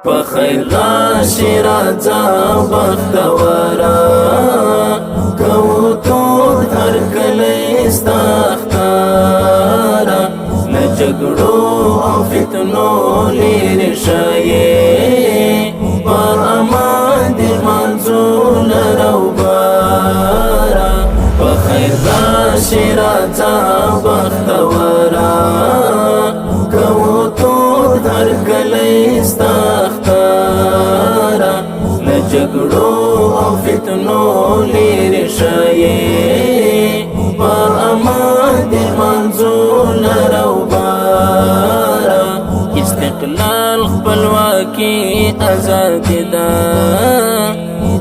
بخیر راشی راځه بختورا کوو تود هر کلی ستا ښکارا له جګړو او فتنو لرې ښایې په امان دې لمانځونه راوباره بخیر راشی راځه بختورا کوو تود هر کلی ستا جګړو او فتنو لرې ښایې په امان دې لمانځونه راوباره استقلال خپلواکي ازادي ده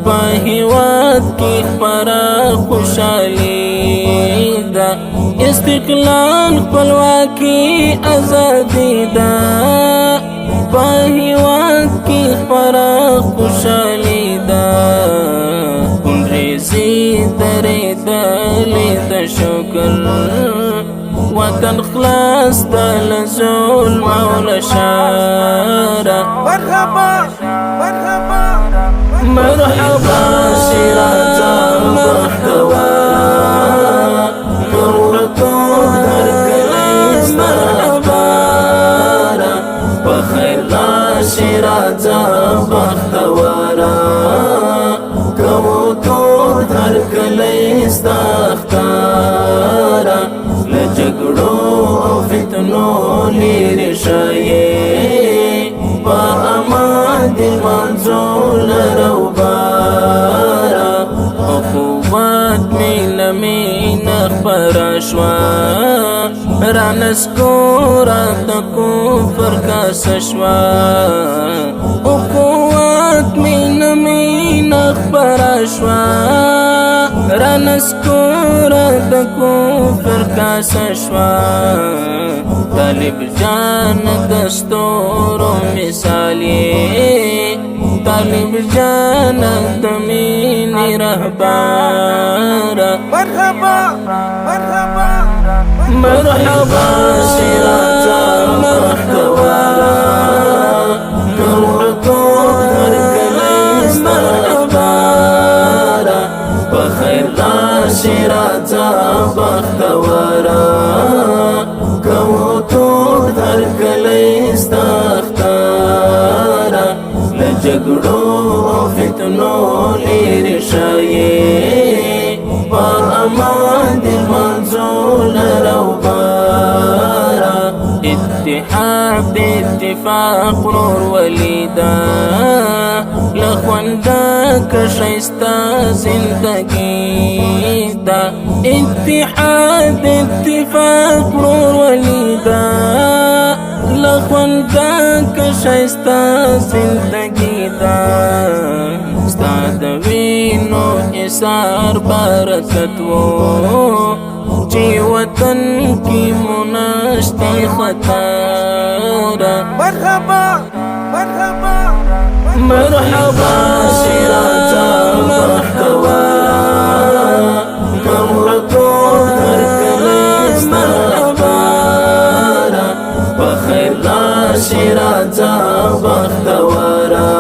په هېواد کې خپره خوشحالي ده استقلال خپلواکي ازادي ده په هېواد کې خپره خوشحالي ده ریزي درېدلې د شکر وطن خلاص ده له ظلم او له شره مرحبا مرحبا مرحبا شي راځه بختوره کوو تود هر کلی ستا ښکاره بخیر راشي راځه بختوره کوو تود هر کلی ستا ښکاره له جګړو او فتنو لرې ښایې په امان دې لمانځونه راوباره اخوت مینه مینه خپره شوه رانسکوره د کفر کاسه شوه اخوت مینه مینه خپره شوه رانسکوره د کفر کاسه شوه طالب جان د ستورو مثال یې طالب جان د مینې رهبره مرحبا مرحبا مرحبا شي راځه بختوره کوو تود هر کلی ستا ښکاره بخیر راشي راځه بختوره کوو تود هر کلی ستا ښکاره له جګړو او فتنو لرې ښایې په امان دې لمانځونه راوباره اتحاد د اتفاق ورور ولیده له خوندکه ښایسته زندګي ده اتحاد د اتفاق ورور ولیده له خوندکه ښایسته زندګي ده ستا د وینو اثار برکت و چې وطن کې مو نشته خطره مرحبا مرحبا مرحبا شي راځه بختوره کوو تود هر کلی ستا ښکاره بخیر راشي راځه بختوره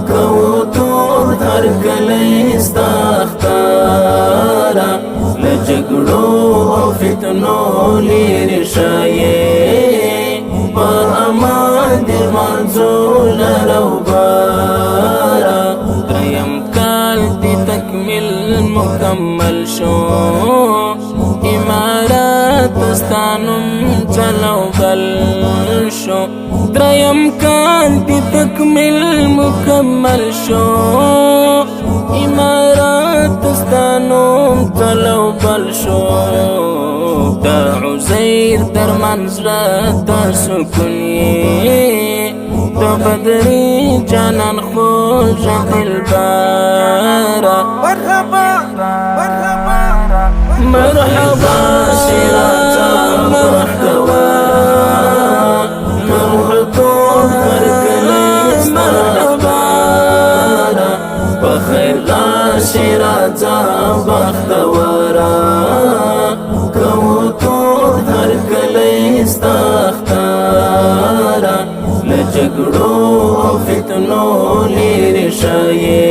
کوو تود هر کلی ستا ښکاره له جګړو او فتنو لرې ښایې په امان دې لمانځونه راوباره دریم کال دې تکمیل مکمل شو امارات ستا نوم چلو بل شو دریم کال دې تکمیل مکمل شو امارات ستا نوم چلو بل شو دا عزیر در منزله دا سکون یې د بدري جانان خوږ دلبره مرحبا مرحبا مرحبا مرحبا مرحبا مرحبا بخیر راشي راځه بختورا کوو تود هر کلی ستا ښکارا له جګړو او فتنو لرې ښایې